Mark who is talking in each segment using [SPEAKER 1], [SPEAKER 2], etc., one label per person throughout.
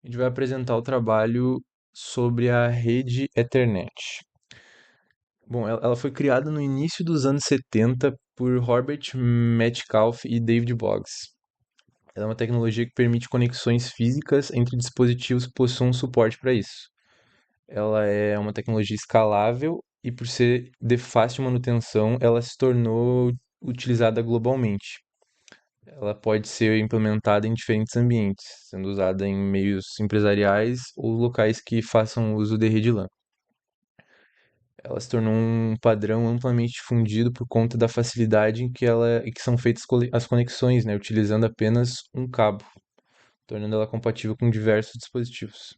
[SPEAKER 1] A gente vai apresentar o trabalho sobre a rede Ethernet. Bom, ela foi criada no início dos anos 70 por Robert Metcalfe e David Boggs. Ela é uma tecnologia que permite conexões físicas entre dispositivos que possuam suporte para isso. Ela é uma tecnologia escalável e, por ser de fácil manutenção, ela se tornou utilizada globalmente. Ela pode ser implementada em diferentes ambientes, sendo usada em meios empresariais ou locais que façam uso de rede LAN. Ela se tornou um padrão amplamente difundido por conta da facilidade em que são feitas as conexões, né, utilizando apenas um cabo, tornando ela compatível com diversos dispositivos.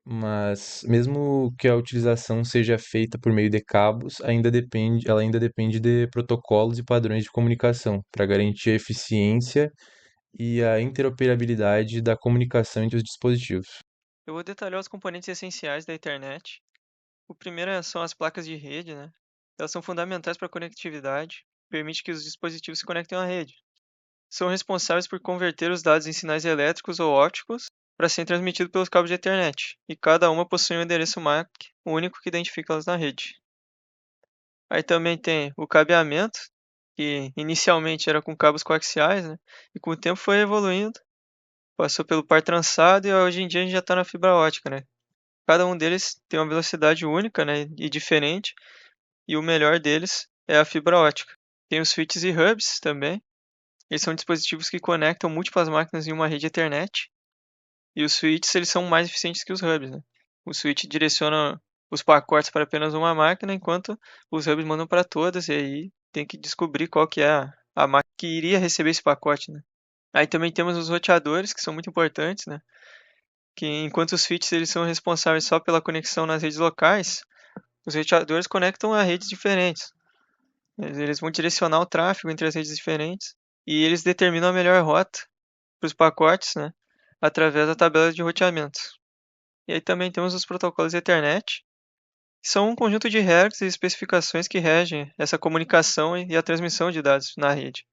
[SPEAKER 1] Mas mesmo que a utilização seja feita por meio de cabos, ela ainda depende de protocolos e padrões de comunicação para garantir a eficiência e a interoperabilidade da comunicação entre os dispositivos.
[SPEAKER 2] Eu vou detalhar os componentes essenciais da internet. O primeiro são as placas de rede, né? Elas são fundamentais para a conectividade, permite que os dispositivos se conectem à rede. São responsáveis por converter os dados em sinais elétricos ou ópticos para serem transmitidos pelos cabos de Ethernet, e cada uma possui um endereço MAC único que identifica elas na rede. Aí também tem o cabeamento, que inicialmente era com cabos coaxiais, né? E com o tempo foi evoluindo, passou pelo par trançado e hoje em dia a gente já está na fibra ótica, né? Cada um deles tem uma velocidade única, né, e diferente, e o melhor deles é a fibra ótica. Tem os switches e hubs também. Eles são dispositivos que conectam múltiplas máquinas em uma rede Ethernet. E os switches eles são mais eficientes que os hubs, né? O switch direciona os pacotes para apenas uma máquina, enquanto os hubs mandam para todas, e aí tem que descobrir qual que é a máquina que iria receber esse pacote, né? Aí também temos os roteadores, que são muito importantes, né? Que enquanto os switches eles são responsáveis só pela conexão nas redes locais, os roteadores conectam a redes diferentes. Eles vão direcionar o tráfego entre as redes diferentes e eles determinam a melhor rota para os pacotes, né, através da tabela de roteamento. E aí também temos os protocolos Ethernet, que são um conjunto de regras e especificações que regem essa comunicação e a transmissão de dados na rede.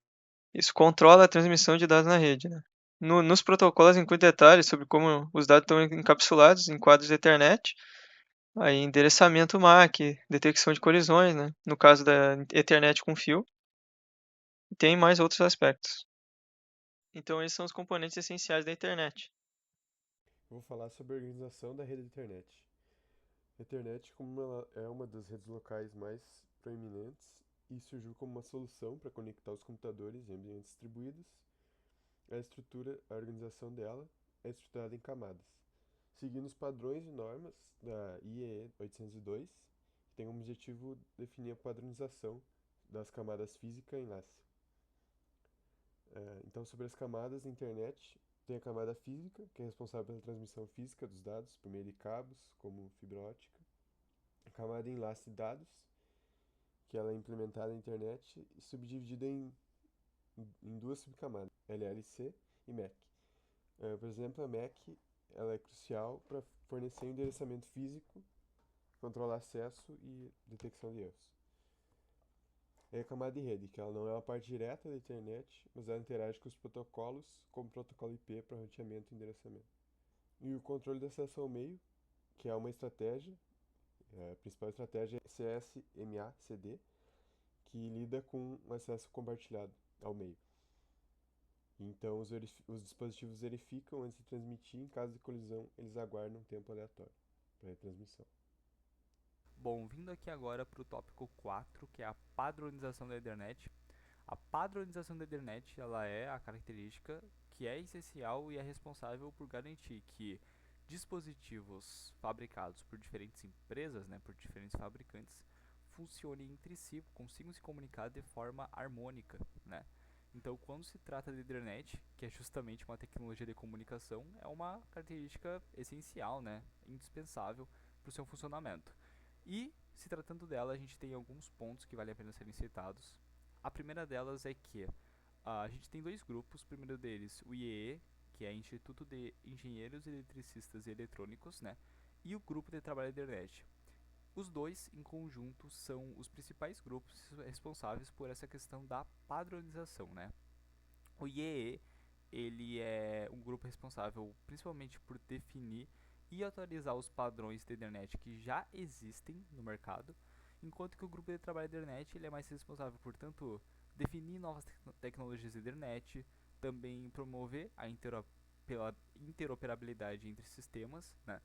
[SPEAKER 2] Isso controla a transmissão de dados na rede, né? Nos protocolos inclui detalhes sobre como os dados estão encapsulados em quadros Ethernet. Aí, endereçamento MAC, detecção de colisões, né? No caso da Ethernet com fio, e tem mais outros aspectos. Então, esses são os componentes essenciais da internet.
[SPEAKER 3] Eu vou falar sobre a organização da rede de internet. A internet, como ela é uma das redes locais mais proeminentes e surgiu como uma solução para conectar os computadores em ambientes distribuídos, a organização dela é estruturada em camadas, seguindo os padrões e normas da IEE 802, que tem como objetivo definir a padronização das camadas física e enlace. Então, sobre as camadas da internet, tem a camada física, que é responsável pela transmissão física dos dados por meio de cabos, como fibra ótica. A camada de enlace de dados, que ela é implementada na internet e subdividida em duas subcamadas, LLC e MAC. Por exemplo, a MAC ela é crucial para fornecer endereçamento físico, controlar acesso e detecção de erros. É a camada de rede, que ela não é uma parte direta da internet, mas ela interage com os protocolos, como o protocolo IP para roteamento e endereçamento. E o controle de acesso ao meio, que é uma estratégia, a principal estratégia é CSMA-CD, que lida com o acesso compartilhado ao meio. Então, os dispositivos verificam antes de transmitir, em caso de colisão, eles aguardam um tempo aleatório para a retransmissão.
[SPEAKER 4] Bom, vindo aqui agora para o tópico 4, que é a padronização da internet. A padronização da internet ela é a característica que é essencial e é responsável por garantir que dispositivos fabricados por diferentes empresas, né, por diferentes fabricantes, funcionem entre si, consigam se comunicar de forma harmônica, né? Então, quando se trata de internet, que é justamente uma tecnologia de comunicação, é uma característica essencial, né, indispensável para o seu funcionamento. E, se tratando dela, a gente tem alguns pontos que vale a pena serem citados. A primeira delas é que a gente tem dois grupos. O primeiro deles, o IEE, que é Instituto de Engenheiros Eletricistas e Eletrônicos, né? E o Grupo de Trabalho da Internet. Os dois, em conjunto, são os principais grupos responsáveis por essa questão da padronização, né? O IEE ele é um grupo responsável principalmente por definir e atualizar os padrões da internet que já existem no mercado, enquanto que o grupo de trabalho da internet ele é mais responsável por tanto definir novas tecnologias da internet, também promover a interoperabilidade entre sistemas, né?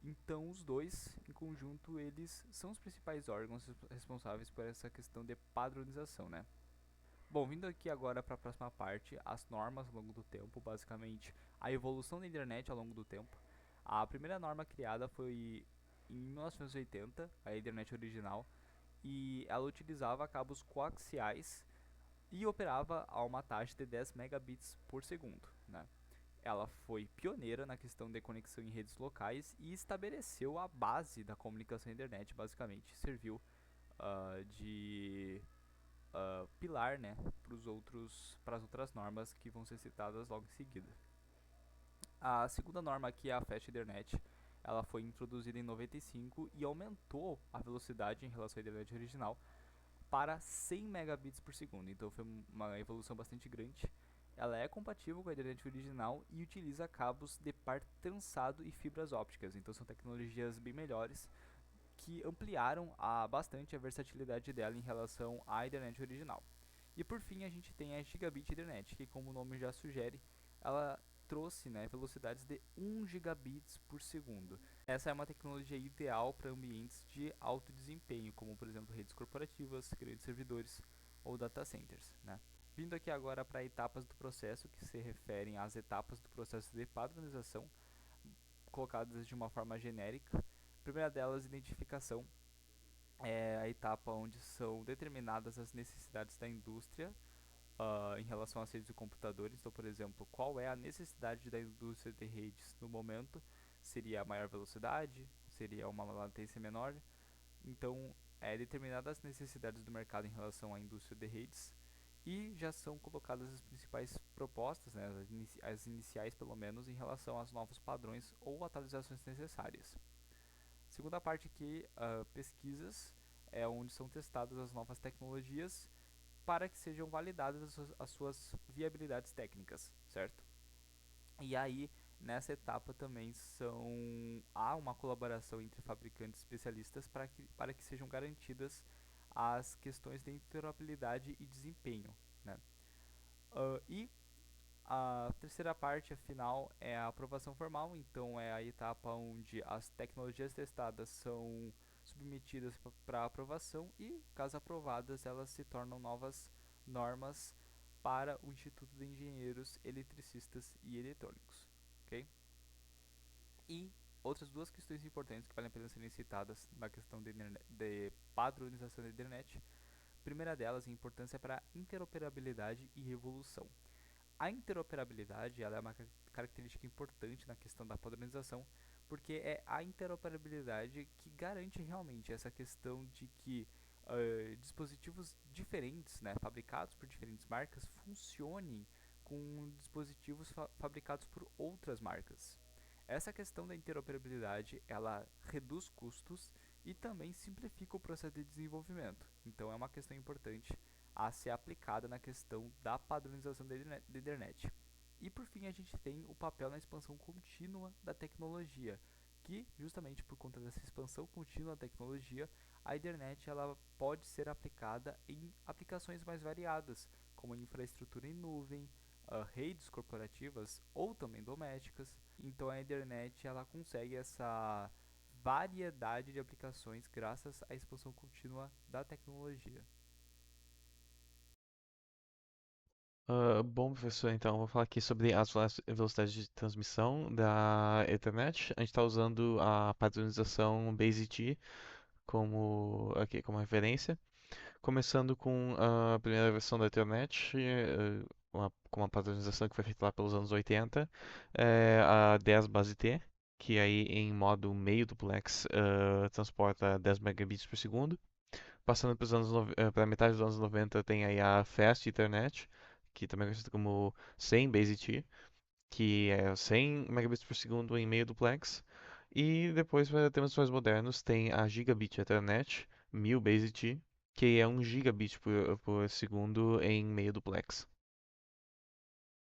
[SPEAKER 4] Então os dois, em conjunto, eles são os principais órgãos responsáveis por essa questão de padronização, né? Bom, vindo aqui agora para a próxima parte, as normas ao longo do tempo, basicamente a evolução da internet ao longo do tempo. A primeira norma criada foi em 1980, a internet original, e ela utilizava cabos coaxiais e operava a uma taxa de 10 megabits por segundo, né? Ela foi pioneira na questão de conexão em redes locais e estabeleceu a base da comunicação na internet, basicamente serviu de pilar, né, para as outras normas que vão ser citadas logo em seguida. A segunda norma aqui é a Fast Ethernet. Ela foi introduzida em 95 e aumentou a velocidade em relação à internet original para 100 megabits por segundo. Então foi uma evolução bastante grande. Ela é compatível com a internet original e utiliza cabos de par trançado e fibras ópticas. Então são tecnologias bem melhores que ampliaram bastante a versatilidade dela em relação à internet original. E por fim a gente tem a Gigabit Ethernet, que como o nome já sugere, ela trouxe, né, velocidades de 1 gigabits por segundo. Essa é uma tecnologia ideal para ambientes de alto desempenho, como por exemplo redes corporativas, grandes servidores ou data centers, né? Vindo aqui agora para etapas do processo, que se referem às etapas do processo de padronização, colocadas de uma forma genérica. A primeira delas, identificação, é a etapa onde são determinadas as necessidades da indústria em relação às redes de computadores. Então, por exemplo, qual é a necessidade da indústria de redes no momento? Seria a maior velocidade? Seria uma latência menor? Então, determinadas as necessidades do mercado em relação à indústria de redes e já são colocadas as principais propostas, né, as iniciais pelo menos, em relação aos novos padrões ou atualizações necessárias. Segunda parte aqui, pesquisas, é onde são testadas as novas tecnologias para que sejam validadas as suas viabilidades técnicas, certo? E aí, nessa etapa também há uma colaboração entre fabricantes e especialistas para que sejam garantidas as questões de interoperabilidade e desempenho, né? E a terceira parte, afinal, é a aprovação formal, então é a etapa onde as tecnologias testadas são submetidas para aprovação e, caso aprovadas, elas se tornam novas normas para o Instituto de Engenheiros Eletricistas e Eletrônicos. Ok? E outras duas questões importantes que valem a pena serem citadas na questão de padronização da internet. A primeira delas, a importância para a interoperabilidade e evolução. A interoperabilidade ela é uma característica importante na questão da padronização, porque é a interoperabilidade que garante realmente essa questão de que dispositivos diferentes, né, fabricados por diferentes marcas, funcionem com dispositivos fabricados por outras marcas. Essa questão da interoperabilidade ela reduz custos e também simplifica o processo de desenvolvimento. Então é uma questão importante a ser aplicada na questão da padronização da internet. E por fim a gente tem o papel na expansão contínua da tecnologia, que justamente por conta dessa expansão contínua da tecnologia, a internet ela pode ser aplicada em aplicações mais variadas, como infraestrutura em nuvem, redes corporativas ou também domésticas. Então a internet ela consegue essa variedade de aplicações graças à expansão contínua da tecnologia.
[SPEAKER 1] Bom, professor, então, eu vou falar aqui sobre as velocidades de transmissão da Ethernet. A gente está usando a padronização BASE-T como referência. Começando com a primeira versão da Ethernet, com uma padronização que foi feita lá pelos anos 80, a 10 base T, que aí em modo meio duplex transporta 10 megabits por segundo. Passando para metade dos anos 90 tem aí a Fast Ethernet, que também é conhecida como 100 base T, que é 100 megabits por segundo em meio duplex. E depois, para temas mais modernos, tem a Gigabit Ethernet, 1000 base T, que é 1 gigabit por segundo em meio duplex.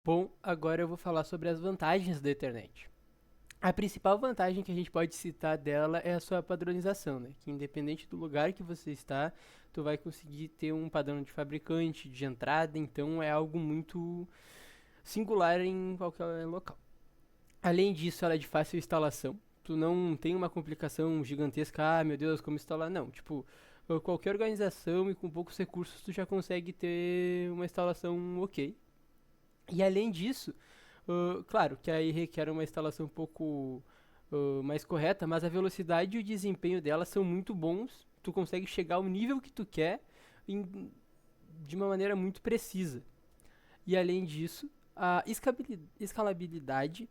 [SPEAKER 5] Bom, agora eu vou falar sobre as vantagens da internet. A principal vantagem que a gente pode citar dela é a sua padronização, né? Que independente do lugar que você está, tu vai conseguir ter um padrão de fabricante, de entrada, então é algo muito singular em qualquer local. Além disso, ela é de fácil instalação. Tu não tem uma complicação gigantesca, ah, meu Deus, como instalar? Não, tipo, qualquer organização e com poucos recursos tu já consegue ter uma instalação ok. E além disso, claro que aí requer uma instalação um pouco mais correta, mas a velocidade e o desempenho dela são muito bons. Tu consegue chegar ao nível que tu quer em- de uma maneira muito precisa. E além disso, a escalabilidade,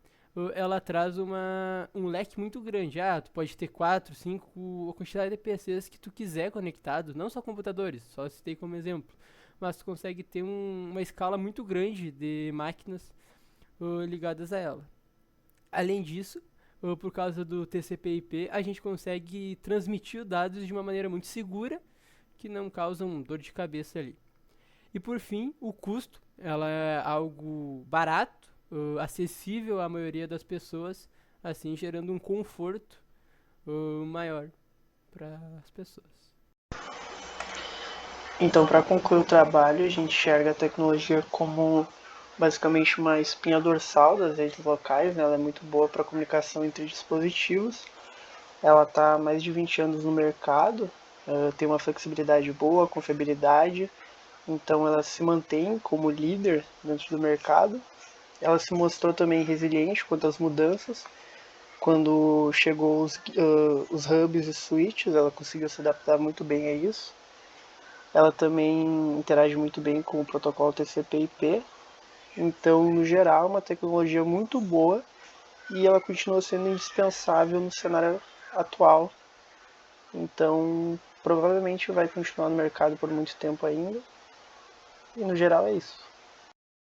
[SPEAKER 5] ela traz um leque muito grande. Ah, tu pode ter 4, 5, a quantidade de PCs que tu quiser conectados, não só computadores, só citei como exemplo. Mas tu consegue ter uma escala muito grande de máquinas ligadas a ela. Além disso, por causa do TCP/IP, a gente consegue transmitir os dados de uma maneira muito segura, que não causam dor de cabeça ali. E por fim, o custo, ela é algo barato, acessível à maioria das pessoas, assim gerando um conforto maior para as pessoas.
[SPEAKER 6] Então, para concluir o trabalho, a gente enxerga a tecnologia como basicamente uma espinha dorsal das redes locais, né? Ela é muito boa para comunicação entre dispositivos. Ela está há mais de 20 anos no mercado, tem uma flexibilidade boa, confiabilidade, então ela se mantém como líder dentro do mercado. Ela se mostrou também resiliente quanto às mudanças. Quando chegou os hubs e switches, ela conseguiu se adaptar muito bem a isso. Ela também interage muito bem com o protocolo TCP/IP. Então, no geral, é uma tecnologia muito boa e ela continua sendo indispensável no cenário atual. Então, provavelmente vai continuar no mercado por muito tempo ainda. E no geral é isso.